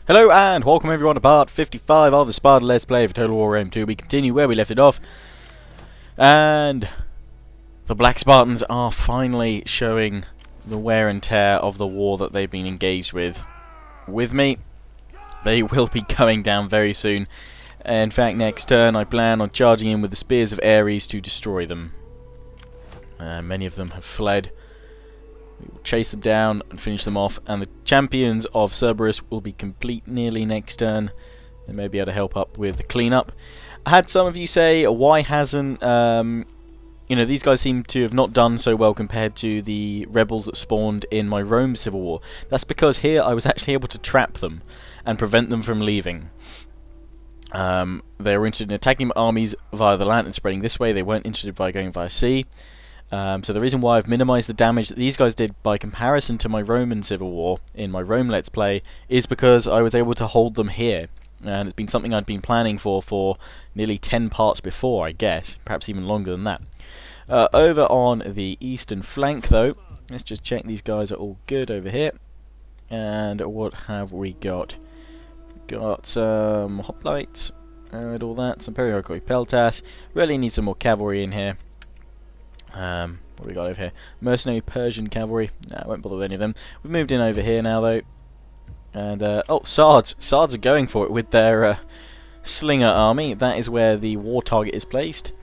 Hello and welcome everyone to part 55 of the Sparta Let's Play for Total War M2. We continue where we left it off, and the Black Spartans are finally showing the wear and tear of the war that they've been engaged with. With me, they will be going down very soon. In fact, next turn I plan on charging in with the Spears of Ares to destroy them. Many of them have fled. We will chase them down and finish them off, and the champions of Cerberus will be complete nearly next turn. They may be able to help up with the cleanup. I had some of you say, why hasn't, these guys seem to have not done so well compared to the rebels that spawned in my Rome civil war. That's because here I was actually able to trap them and prevent them from leaving. They were interested in attacking my armies via the land and spreading this way. They weren't interested by going via sea. So the reason why I've minimised the damage that these guys did by comparison to my Roman Civil War in my Rome Let's Play is because I was able to hold them here. And it's been something I'd been planning for nearly 10 parts before, I guess. Perhaps even longer than that. Over on the eastern flank, though, let's just check these guys are all good over here. And what have we got? Got some hoplites and all that. Some periodical peltas. Really need some more cavalry in here. What do we got over here? Mercenary Persian cavalry. Nah, I won't bother with any of them. We've moved in over here now, though. And, oh, Sards. Sards are going for it with their Slinger army. That is where the war target is placed.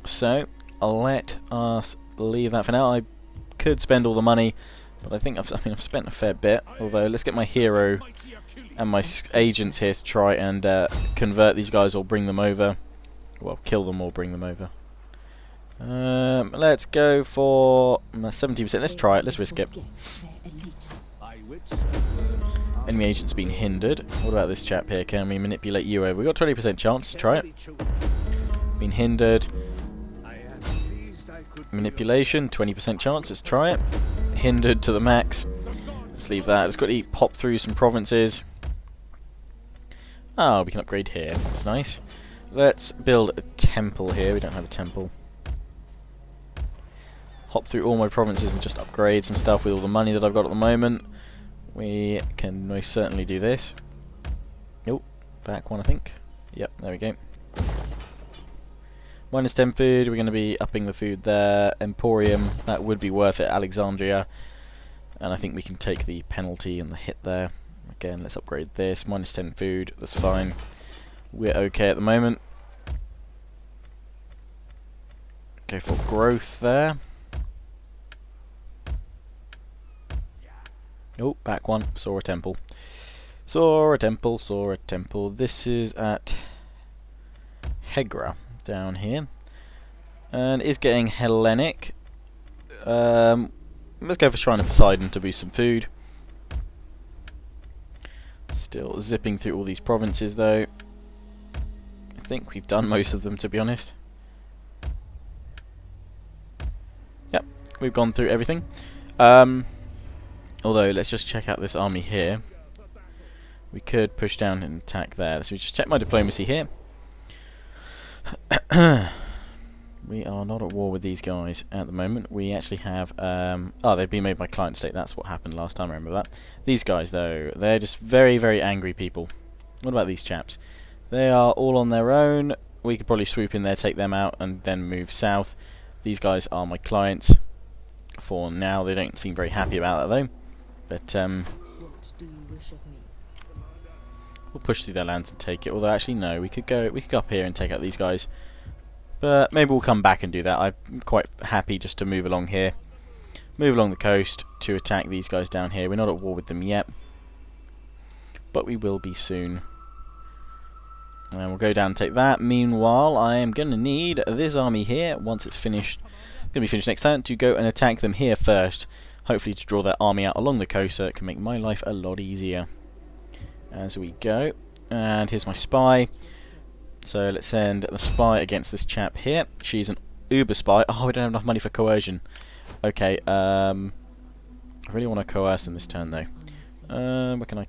So, I'll let us leave that for now. I could spend all the money, but I think I've spent a fair bit. Although, let's get my hero and my agents here to try and convert these guys or bring them over. Well, kill them or bring them over. Let's go for 70%. Let's try it. Let's risk it. Enemy agent's been hindered. What about this chap here? Can we manipulate you over? We've got 20% chance to try it. Been hindered. Manipulation, 20% chance. Let's try it. Hindered to the max. Let's leave that. Let's quickly pop through some provinces. Oh, we can upgrade here. That's nice. Let's build a temple here. We don't have a temple. Hop through all my provinces and just upgrade some stuff with all the money that I've got at the moment. We can most certainly do this. Oh, back one I think. Yep, there we go. Minus 10 food, we're going to be upping the food there. Emporium, that would be worth it. Alexandria. And I think we can take the penalty and the hit there. Again, let's upgrade this. Minus 10 food, that's fine. We're okay at the moment. Go for growth there. Oh, back one. Saw a temple. Saw a temple, saw a temple. This is at Hegra, down here. And is getting Hellenic. Let's go for Shrine of Poseidon to boost some food. Still zipping through all these provinces, though. I think we've done most of them, to be honest. Yep, we've gone through everything. Although, let's just check out this army here. We could push down and attack there. So we just check my diplomacy here. We are not at war with these guys at the moment. We actually have... oh, they've been made by client state. That's what happened last time, I remember that. These guys, though, they're just very, very angry people. What about these chaps? They are all on their own. We could probably swoop in there, take them out, and then move south. These guys are my clients. For now, they don't seem very happy about that, though. But, we'll push through their lands and take it. Although, actually, no, we could go up here and take out these guys. But maybe we'll come back and do that. I'm quite happy just to move along here. Move along the coast to attack these guys down here. We're not at war with them yet. But we will be soon. And we'll go down and take that. Meanwhile, I am going to need this army here, once it's finished. Going to be finished next turn, to go and attack them here first. Hopefully to draw their army out along the coast so it can make my life a lot easier. As we go. And here's my spy. So let's send the spy against this chap here. She's an uber spy. Oh, we don't have enough money for coercion. Okay, I really want to coerce in this turn though. Where can I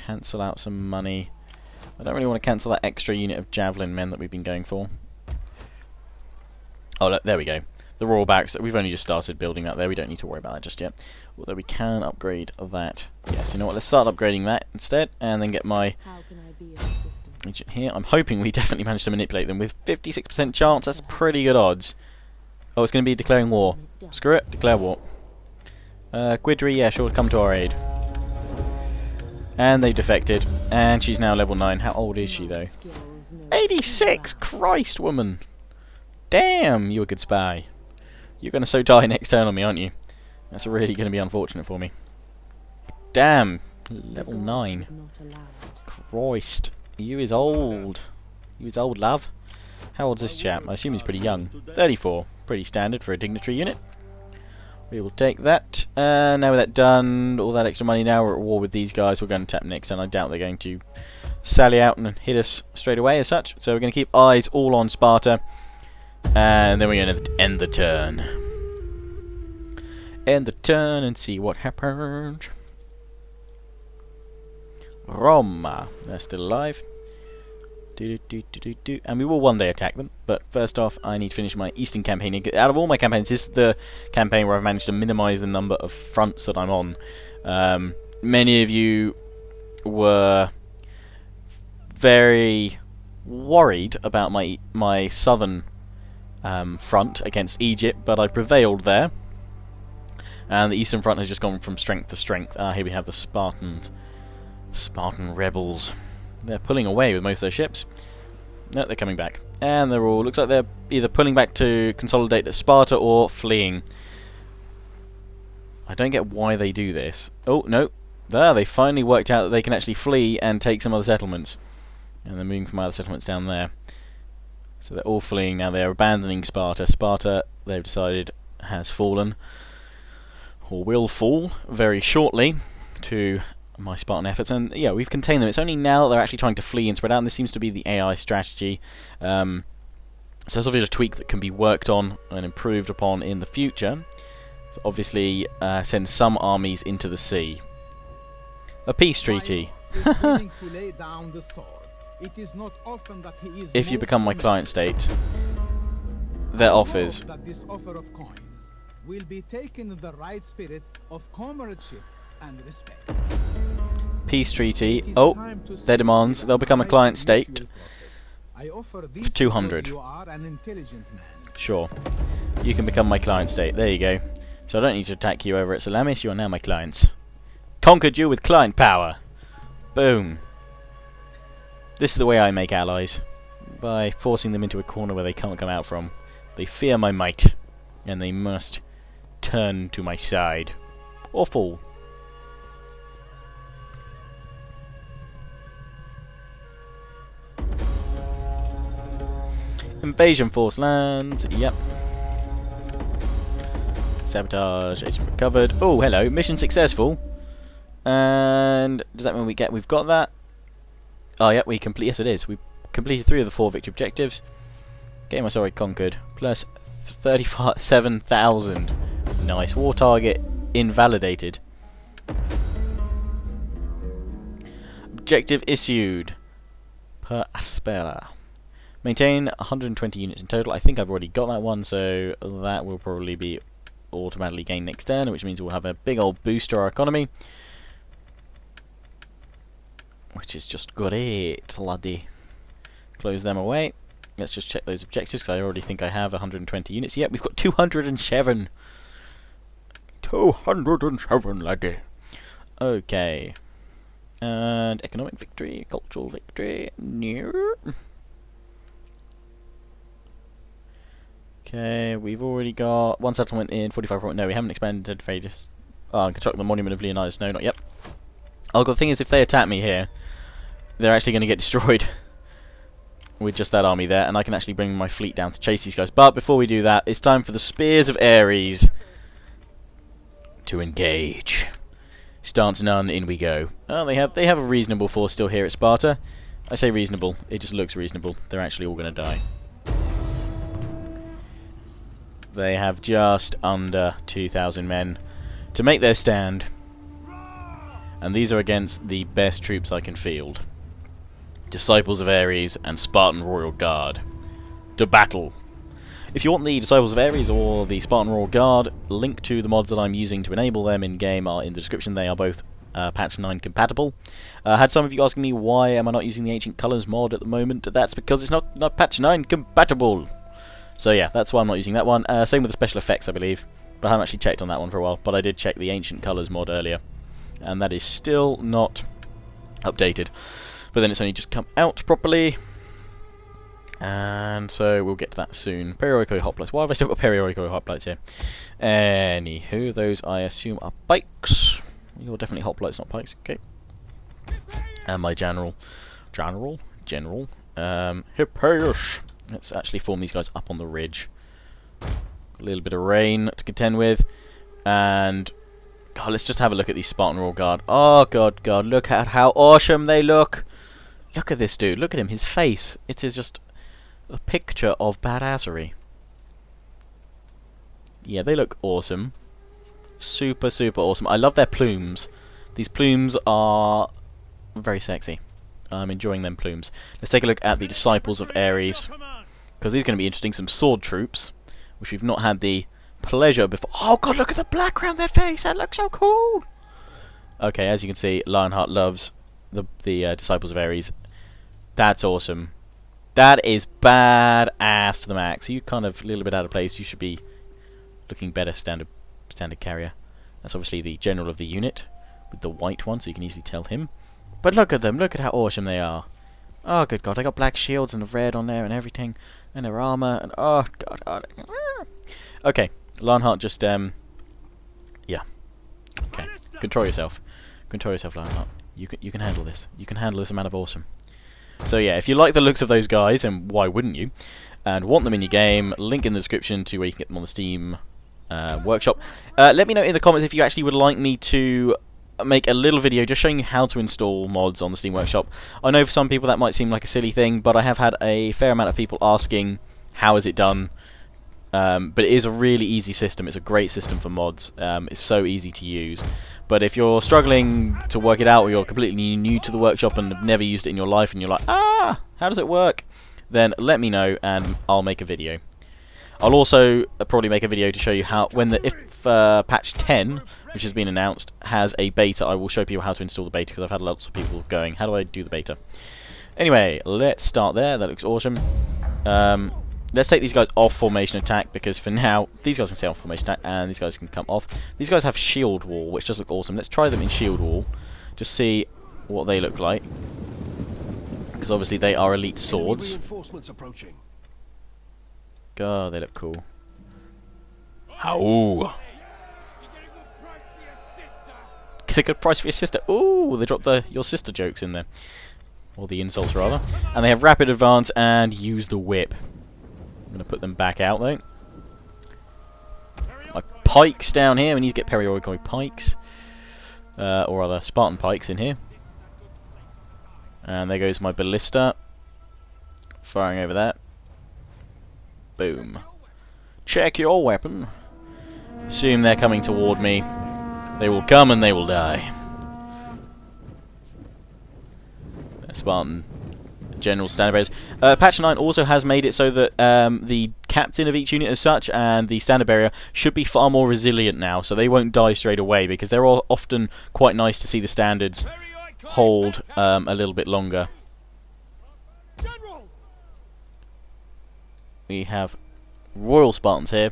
cancel out some money? I don't really want to cancel that extra unit of javelin men that we've been going for. Oh, look, there we go. the royal barracks. We've only just started building that there. We don't need to worry about that just yet. Although we can upgrade that. Yes, you know what? Let's start upgrading that instead, and then get my agent here. I'm hoping we definitely managed to manipulate them with 56% chance. That's pretty good odds. Oh, it's going to be declaring war. Screw it, declare war. Guidry, yeah, sure, come to our aid. And they defected, and she's now level 9. How old is she, though? 86! Christ, woman! Damn, you a good spy. You're going to so die next turn on me, aren't you? That's really going to be unfortunate for me. Damn, level 9. Christ, you is old. You is old, love. How old's this chap? I assume he's pretty young. 34, pretty standard for a dignitary unit. We will take that. Now with that done, all that extra money, now we're at war with these guys. We're going to tap next, and I doubt they're going to sally out and hit us straight away as such. So we're going to keep eyes all on Sparta, and then we're going to end the turn. End the turn and see what happens. Roma, they're still alive. And we will one day attack them, but first off I need to finish my eastern campaign. Out of all my campaigns, this is the campaign where I've managed to minimise the number of fronts that I'm on. Many of you were very worried about my southern front against Egypt, but I prevailed there, and the eastern front has just gone from strength to strength. Here we have the Spartan rebels. They're pulling away with most of their ships. No, they're coming back. And they're all... looks like they're either pulling back to consolidate at Sparta or fleeing. I don't get why they do this. Oh, no. There, they finally worked out that they can actually flee and take some other settlements. And they're moving from other settlements down there. So they're all fleeing now. They're abandoning Sparta. Sparta, they've decided, has fallen. Or will fall very shortly to my Spartan efforts, and yeah, we've contained them. It's only now that they're actually trying to flee and spread out, and this seems to be the AI strategy. So it's obviously a tweak that can be worked on and improved upon in the future. So obviously send some armies into the sea. A peace treaty. If you become my client state, their offers will be taken in the right spirit of comradeship and respect. Peace treaty. Oh, their demands. They'll become a client state for 200. Sure. You can become my client state. There you go. So I don't need to attack you over at Salamis. You are now my clients. Conquered you with client power. Boom. This is the way I make allies. By forcing them into a corner where they can't come out from. They fear my might, and they must turn to my side. Or fall. Invasion force lands. Yep. Sabotage. Agent recovered. Oh, hello. Mission successful. And does that mean we've got that? Oh, yeah. We complete. Yes, it is. We completed 3 of the 4 victory objectives. Game sorry conquered. Plus 37,000. Nice. War target invalidated. Objective issued. Per Aspera. Maintain 120 units in total. I think I've already got that one, so that will probably be automatically gained next turn, which means we'll have a big old boost to our economy. Which is just great, laddie. Close them away. Let's just check those objectives, because I already think I have 120 units. Yep, we've got 207. 207, laddie. Okay. And economic victory, cultural victory. No. Okay, we've already got 1 settlement in 45. No, we haven't expanded Vegas. Oh, construct the Monument of Leonidas. No, not yet. Oh, the thing is, if they attack me here, they're actually going to get destroyed with just that army there, and I can actually bring my fleet down to chase these guys. But before we do that, it's time for the Spears of Ares to engage. Stance none, in we go. Oh, they have a reasonable force still here at Sparta. I say reasonable, it just looks reasonable. They're actually all going to die. They have just under 2,000 men to make their stand. And these are against the best troops I can field. Disciples of Ares and Spartan Royal Guard. To battle! If you want the Disciples of Ares or the Spartan Royal Guard, link to the mods that I'm using to enable them in-game are in the description. They are both patch 9 compatible. Had some of you asking me why am I not using the Ancient Colours mod at the moment. That's because it's not patch 9 compatible. So yeah, that's why I'm not using that one. Same with the special effects, I believe. But I haven't actually checked on that one for a while. But I did check the Ancient Colours mod earlier. And that is still not updated. But then it's only just come out properly. And so we'll get to that soon. Periodico hoplites. Why have I still got periodico hoplites here? Anywho, those I assume are pikes. You're definitely hoplites, not pikes. Okay. And my general. Hippias. Let's actually form these guys up on the ridge. Got a little bit of rain to contend with. And God, let's just have a look at these Spartan Royal Guard. Oh God, look at how awesome they look. Look at this dude. Look at him. His face. It is just a picture of badassery. Yeah, they look awesome. Super, super awesome. I love their plumes. These plumes are very sexy. I'm enjoying them plumes. Let's take a look at the Disciples of Ares, because these are going to be interesting. Some sword troops, which we've not had the pleasure before. Oh God, look at the black around their face. That looks so cool. Okay, as you can see, Lionheart loves the Disciples of Ares. That's awesome. That is badass to the max. You kind of a little bit out of place. You should be looking better, standard carrier. That's obviously the general of the unit with the white one, so you can easily tell him. But look at them. Look at how awesome they are. Oh, good God. I got black shields and red on there and everything. And their armor. And oh, God. Okay. Lionheart just, yeah. Okay. Control yourself. Control yourself, Lionheart. You can handle this. You can handle this amount of awesome. So yeah, if you like the looks of those guys, and why wouldn't you, and want them in your game, link in the description to where you can get them on the Steam workshop. Let me know in the comments if you actually would like me to make a little video just showing you how to install mods on the Steam Workshop. I know for some people that might seem like a silly thing, but I have had a fair amount of people asking how is it done. But it is a really easy system. It's a great system for mods. It's so easy to use. But if you're struggling to work it out, or you're completely new to the workshop and have never used it in your life, and you're like, how does it work? Then let me know and I'll make a video. I'll also probably make a video to show you how, if patch 10, which has been announced, has a beta, I will show people how to install the beta, because I've had lots of people going, how do I do the beta? Anyway, let's start there. That looks awesome. Let's take these guys off formation attack, because for now, these guys can stay off formation attack, and these guys can come off. These guys have shield wall, which does look awesome. Let's try them in shield wall, just see what they look like, because obviously they are elite swords. God, they look cool. Ow! Get a good price for your sister. Ooh, they dropped your sister jokes in there, or the insults rather. And they have rapid advance and use the whip. I'm going to put them back out though. My pikes down here. We need to get periodic pikes. Or other Spartan pikes in here. And there goes my ballista. Firing over that. Boom. Check your weapon. Assume they're coming toward me. They will come and they will die. Spartan general standard bearers. Patch 9 also has made it so that the captain of each unit as such and the standard bearer should be far more resilient now, so they won't die straight away, because they're all often quite nice to see the standards hold a little bit longer. We have Royal Spartans here.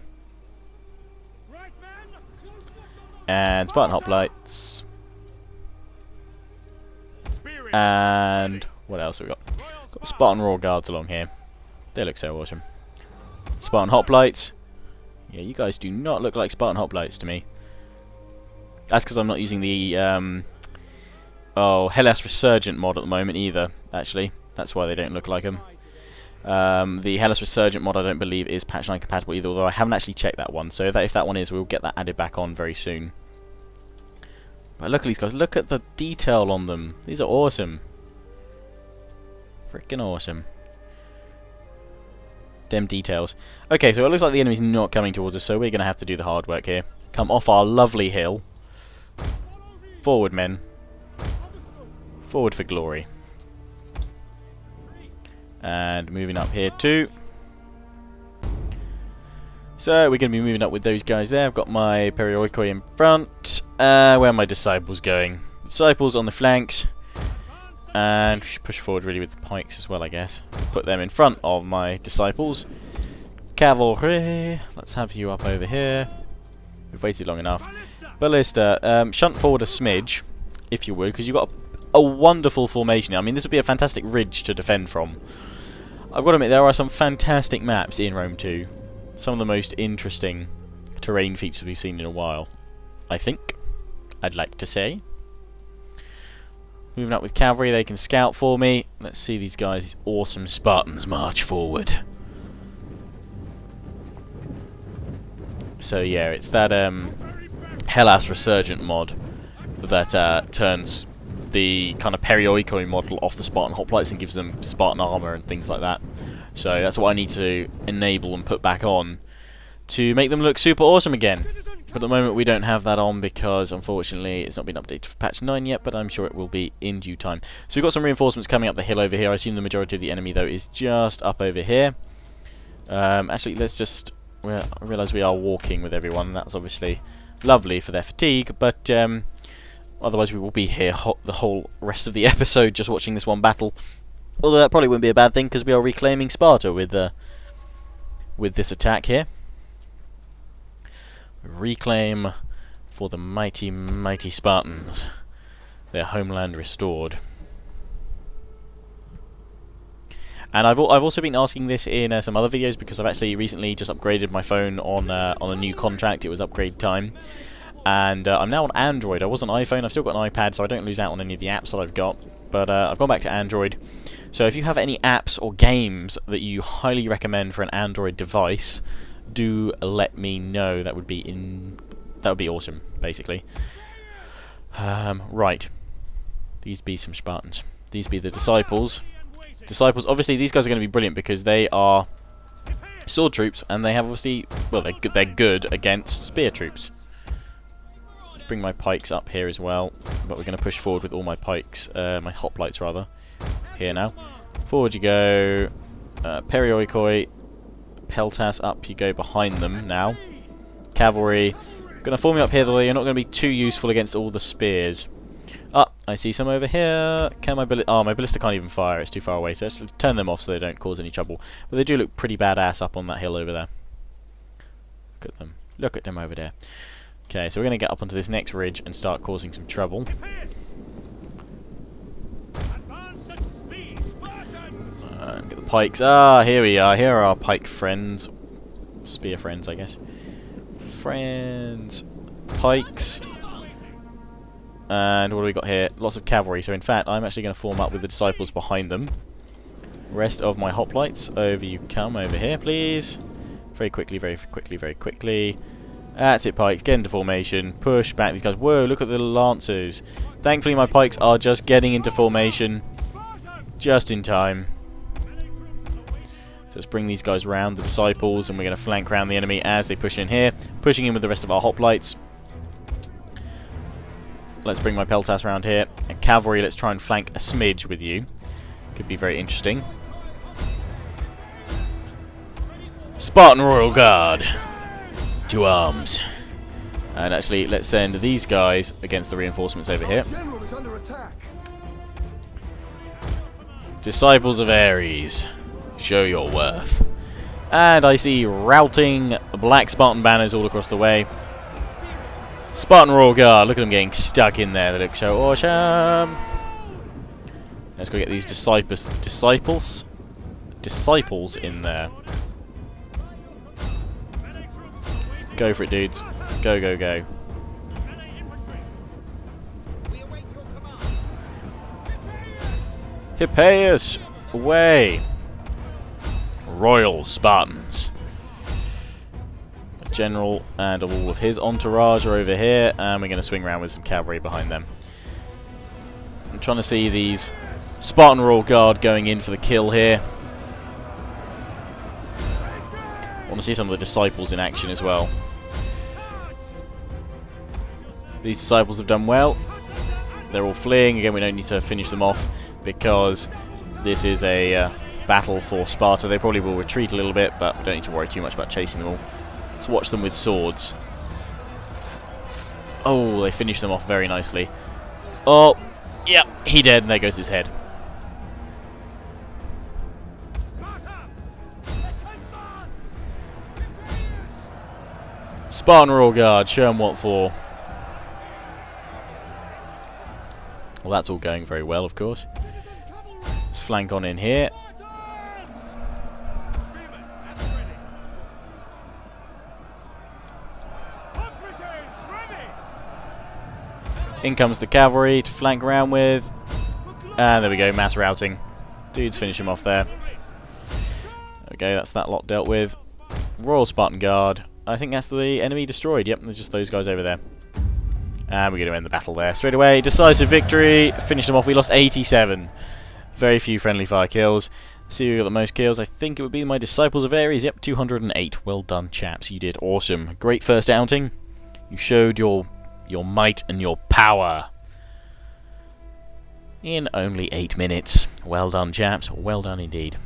And Spartan hoplites. And what else have we got? Got Spartan Royal Guards along here. They look so awesome. Spartan hoplites. Yeah, you guys do not look like Spartan hoplites to me. That's because I'm not using the Hellas Resurgent mod at the moment either, actually. That's why they don't look like them. The Hellas Resurgent mod I don't believe is patch 9 compatible either, although I haven't actually checked that one. So if that one is, we'll get that added back on very soon. But look at these guys. Look at the detail on them. These are awesome. Freaking awesome. Dem details. Okay, so it looks like the enemy's not coming towards us, so we're going to have to do the hard work here. Come off our lovely hill. Forward, men. Forward for glory. And moving up here too. So we're going to be moving up with those guys there. I've got my Perioikoi in front. Where are my disciples going? Disciples on the flanks. And we should push forward really with the pikes as well, I guess. Put them in front of my disciples. Cavalry. Let's have you up over here. We've waited long enough. Ballista. Shunt forward a smidge, if you would, because you've got a wonderful formation. I mean, this would be a fantastic ridge to defend from. I've got to admit, there are some fantastic maps in Rome 2. Some of the most interesting terrain features we've seen in a while, I think. I'd like to say. Moving up with cavalry, they can scout for me. Let's see these guys, these awesome Spartans, march forward. So yeah, it's that Hellas Resurgent mod that turns the kind of Perioikoi model off the Spartan hoplites and gives them Spartan armor and things like that. So that's what I need to enable and put back on to make them look super awesome again. But at the moment we don't have that on because unfortunately it's not been updated for patch 9 yet, but I'm sure it will be in due time. So we've got some reinforcements coming up the hill over here. I assume the majority of the enemy though is just up over here. Actually, let's just... I realise we are walking with everyone, and that's obviously lovely for their fatigue, but otherwise we will be here the whole rest of the episode just watching this one battle. Although that probably wouldn't be a bad thing because we are reclaiming Sparta with this attack here. Reclaim for the mighty, mighty Spartans. Their homeland restored. And I've also been asking this in some other videos because I've actually recently just upgraded my phone on a new contract. It was upgrade time. And I'm now on Android. I was on iPhone. I've still got an iPad, so I don't lose out on any of the apps that I've got. But I've gone back to Android. So if you have any apps or games that you highly recommend for an Android device, do let me know. That would be awesome, basically. Right. These be some Spartans. These be the disciples. Disciples, obviously these guys are going to be brilliant because they are sword troops and they have obviously, well, they're good against spear troops. Let's bring my pikes up here as well, but we're going to push forward with all my pikes, my hoplites rather, here now. Forward you go, Perioikoi, Peltas, up you go behind them now. Cavalry, going to form you up here though, you're not going to be too useful against all the spears. Ah, I see some over here. Can my my ballista can't even fire, it's too far away, so let's turn them off so they don't cause any trouble. But they do look pretty badass up on that hill over there. Look at them. Look at them over there. Okay, so we're going to get up onto this next ridge and start causing some trouble. Get the pikes. Ah, here we are. Here are our pike friends. Spear friends, I guess. Friends. Pikes. And what do we got here? Lots of cavalry. So in fact, I'm actually going to form up with the disciples behind them. Rest of my hoplites, over you come, over here, please. Very quickly, very quickly, very quickly. That's it, pikes. Get into formation. Push back these guys. Whoa, look at the lancers. Thankfully, my pikes are just getting into formation. Just in time. So let's bring these guys round, the disciples, and we're going to flank round the enemy as they push in here. Pushing in with the rest of our hoplites. Let's bring my Peltas around here. And cavalry, let's try and flank a smidge with you. Could be very interesting. Spartan Royal Guard. To arms. And actually, let's send these guys against the reinforcements over here. Disciples of Ares. Show your worth. And I see routing black Spartan banners all across the way. Spartan Royal Guard, look at them getting stuck in there. They look so awesome. Let's go get these disciples in there. Go for it, dudes. Go, go, go. Hippias, away. Royal Spartans. General and all of his entourage are over here, and we're going to swing around with some cavalry behind them. I'm trying to see these Spartan Royal Guard going in for the kill here. I want to see some of the disciples in action as well. These disciples have done well. They're all fleeing. Again, we don't need to finish them off because this is a battle for Sparta. They probably will retreat a little bit, but we don't need to worry too much about chasing them all. Let's watch them with swords. Oh, they finish them off very nicely. Oh, yeah, he dead, and there goes his head. Spartan Royal Guard, show them what for. Well, that's all going very well, of course. Let's flank on in here. In comes the cavalry to flank around with. And there we go, mass routing. Dudes finish him off there. Okay, that's that lot dealt with. Royal Spartan Guard. I think that's the enemy destroyed. Yep, there's just those guys over there. And we're going to end the battle there. Straight away, decisive victory. Finish them off. We lost 87. Very few friendly fire kills. See who got the most kills. I think it would be my Disciples of Ares. Yep, 208. Well done, chaps. You did awesome. Great first outing. You showed your might and your power in only 8 minutes. Well done, chaps. Well done indeed.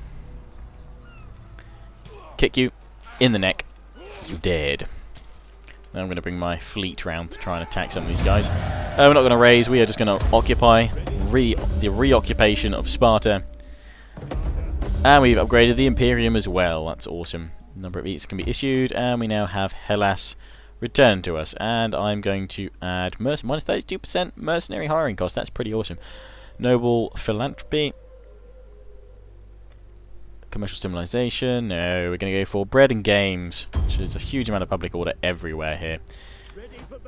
Kick you in the neck. You dead. Now I'm going to bring my fleet round to try and attack some of these guys. We're not going to raise. We are just going to occupy the reoccupation of Sparta. And we've upgraded the Imperium as well. That's awesome. Number of eats can be issued, and we now have Hellas return to us. And I'm going to add minus 32% mercenary hiring cost. That's pretty awesome. Noble philanthropy. Commercial stimulation. No, we're going to go for bread and games, which is a huge amount of public order everywhere here.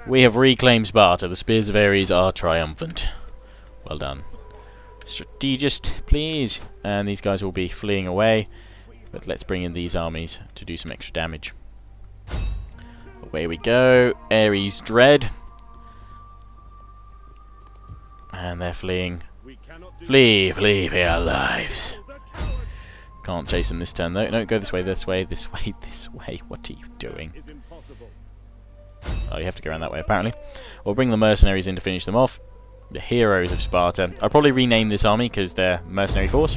We have reclaimed Sparta. The Spears of Ares are triumphant. Well done. Strategist, please. And these guys will be fleeing away. But let's bring in these armies to do some extra damage. Away we go. Ares Dread. And they're fleeing. Flee for your lives. Can't chase them this turn though. No, go this way, this way, this way, this way. What are you doing? Oh, you have to go around that way apparently. We'll bring the mercenaries in to finish them off. The heroes of Sparta. I'll probably rename this army because they're mercenary force.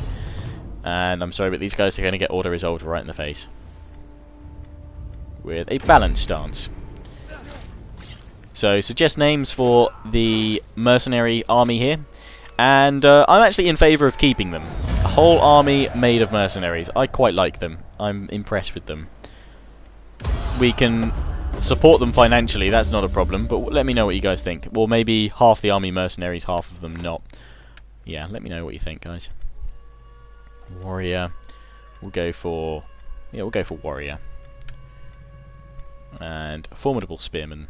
And I'm sorry, but these guys are going to get auto resolved right in the face. With a balanced stance. So, suggest names for the mercenary army here. And I'm actually in favour of keeping them. A whole army made of mercenaries. I quite like them. I'm impressed with them. We can support them financially, that's not a problem, but let me know what you guys think. Well, maybe half the army mercenaries, half of them not. Yeah, let me know what you think, guys. Warrior. We'll go for... yeah, we'll go for warrior. And formidable spearman.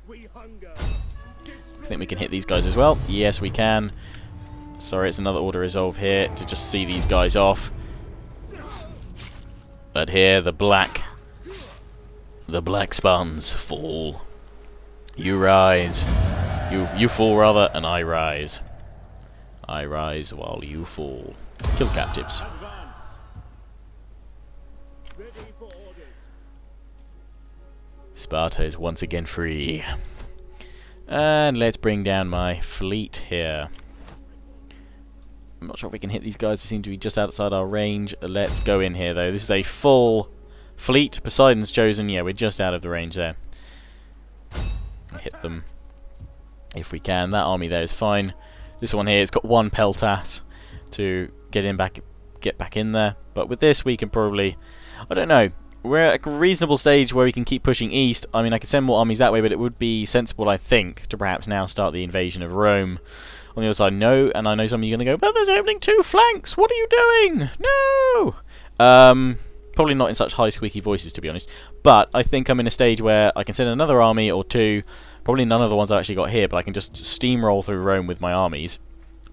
I think we can hit these guys as well. Yes, we can. Sorry, it's another order resolve here to just see these guys off. But here, the black Spartans fall. You rise. You fall rather, and I rise. I rise while you fall. Kill captives. Sparta is once again free. And let's bring down my fleet here. I'm not sure if we can hit these guys. They seem to be just outside our range. Let's go in here, though. This is a full fleet. Poseidon's chosen. Yeah, we're just out of the range there. Hit them if we can. That army there is fine. This one here, it's got one peltas to get back in there. But with this, we can probably... I don't know. We're at a reasonable stage where we can keep pushing east. I mean, I could send more armies that way, but it would be sensible, I think, to perhaps now start the invasion of Rome. On the other side, no, and I know some of you are going to go, but there's opening 2 flanks! What are you doing? No! Probably not in such high squeaky voices, to be honest. But I think I'm in a stage where I can send another army or 2. Probably none of the ones I actually got here, but I can just steamroll through Rome with my armies.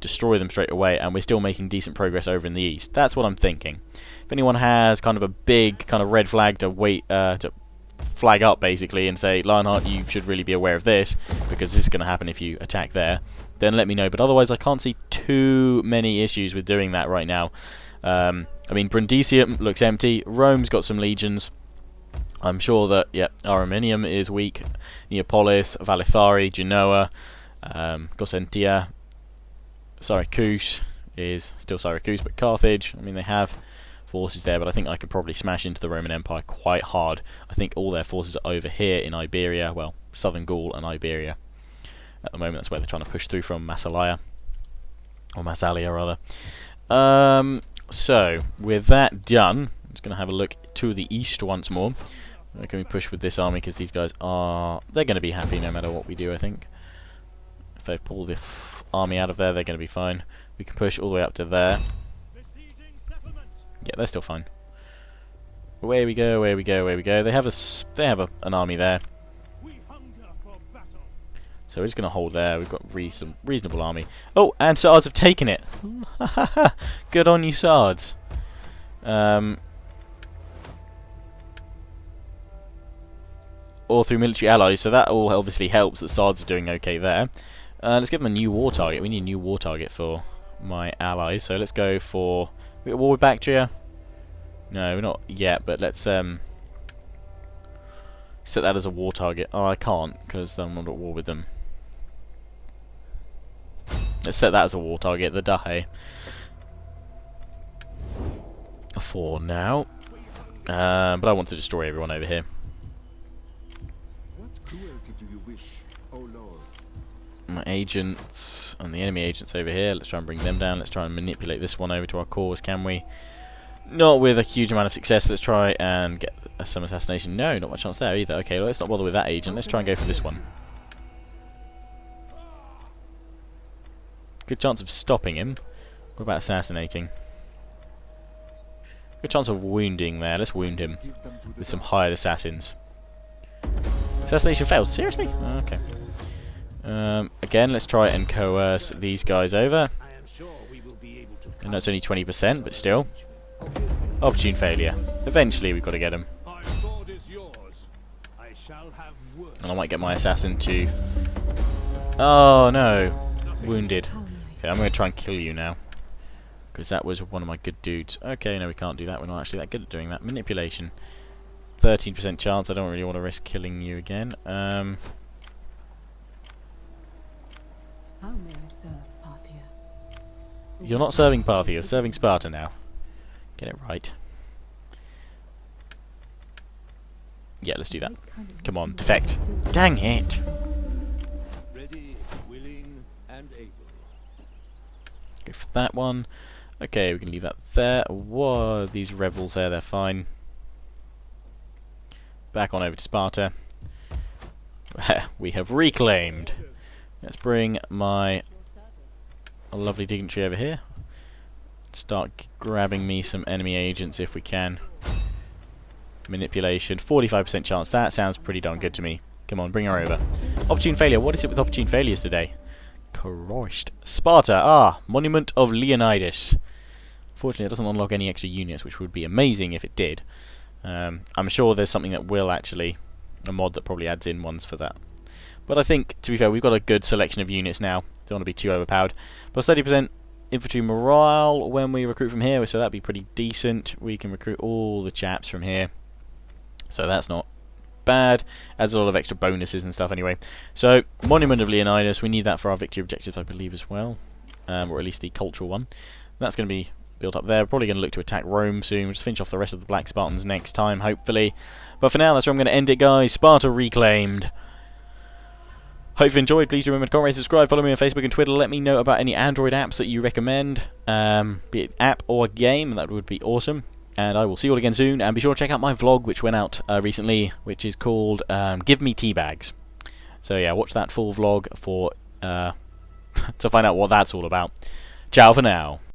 Destroy them straight away, and we're still making decent progress over in the east. That's what I'm thinking. If anyone has kind of a big kind of red flag to flag up basically and say, Lionheart, you should really be aware of this because this is going to happen if you attack there, then let me know. But otherwise, I can't see too many issues with doing that right now. I mean, Brundisium looks empty. Rome's got some legions. I'm sure that, yeah, Avermedia is weak. Neapolis, Valithari, Genoa, Gosentia. Syracuse is still Syracuse, but Carthage, I mean, they have forces there, but I think I could probably smash into the Roman Empire quite hard. I think all their forces are over here in Iberia, well, southern Gaul and Iberia. At the moment, that's where they're trying to push through from, Massalia. Or Massalia, rather. So, with that done, I'm just going to have a look to the east once more. Where can we push with this army? Because these guys are... they're going to be happy no matter what we do, I think. If they pull the army out of there, they're going to be fine. We can push all the way up to there. Yeah, they're still fine. Away we go, away we go, away we go. They have an army there. So we're just going to hold there. We've got some reasonable army. Oh, and Sards have taken it. Good on you, Sards. All through military allies, so that all obviously helps that Sards are doing okay there. Let's give them a new war target. We need a new war target for my allies. So let's go for... we got war with Bactria? No, we're not yet, but let's set that as a war target. Oh, I can't, because I'm not at war with them. Let's set that as a war target, the Dahe. For now. But I want to destroy everyone over here. What cruelty do you wish, O Lord? My agents and the enemy agents over here. Let's try and bring them down. Let's try and manipulate this one over to our cause, can we? Not with a huge amount of success. Let's try and get some assassination. No, not much chance there either. Okay, well, let's not bother with that agent. Let's try and go for this one. Good chance of stopping him. What about assassinating? Good chance of wounding there. Let's wound him with some hired assassins. Assassination failed. Seriously? Okay. Again, let's try and coerce these guys over. I know it's only 20%, but still. Opportune failure. Eventually we've got to get him. And I might get my assassin to... oh no! Wounded. Okay, I'm going to try and kill you now. Because that was one of my good dudes. Okay, no, we can't do that. We're not actually that good at doing that. Manipulation. 13% chance. I don't really want to risk killing you again. How may I serve Parthia? You're not serving Parthia, you're serving Sparta now. Get it right. Yeah, let's do that. Come on, defect. Dang it! Ready, willing, and able. Go for that one. Okay, we can leave that there. Whoa, these rebels there, they're fine. Back on over to Sparta. We have reclaimed. Let's bring my lovely dignitary over here. Start grabbing me some enemy agents if we can. Manipulation, 45% chance. That sounds pretty darn good to me. Come on, bring her over. Opportune failure. What is it with opportune failures today? Christ. Sparta. Ah, Monument of Leonidas. Fortunately, it doesn't unlock any extra units, which would be amazing if it did. I'm sure there's something that will actually... a mod that probably adds in ones for that. But I think, to be fair, we've got a good selection of units now. Don't want to be too overpowered. Plus 30% infantry morale when we recruit from here, so that'd be pretty decent. We can recruit all the chaps from here. So that's not bad. Adds a lot of extra bonuses and stuff anyway. So, Monument of Leonidas, we need that for our victory objectives, I believe, as well. Or at least the cultural one. That's going to be built up there. We're probably going to look to attack Rome soon. We'll just finish off the rest of the Black Spartans next time, hopefully. But for now, that's where I'm going to end it, guys. Sparta reclaimed. Hope you enjoyed. Please remember to comment, rate, subscribe, follow me on Facebook and Twitter. Let me know about any Android apps that you recommend, be it app or game. That would be awesome. And I will see you all again soon. And be sure to check out my vlog, which went out recently, which is called Give Me Teabags. So yeah, watch that full vlog for to find out what that's all about. Ciao for now.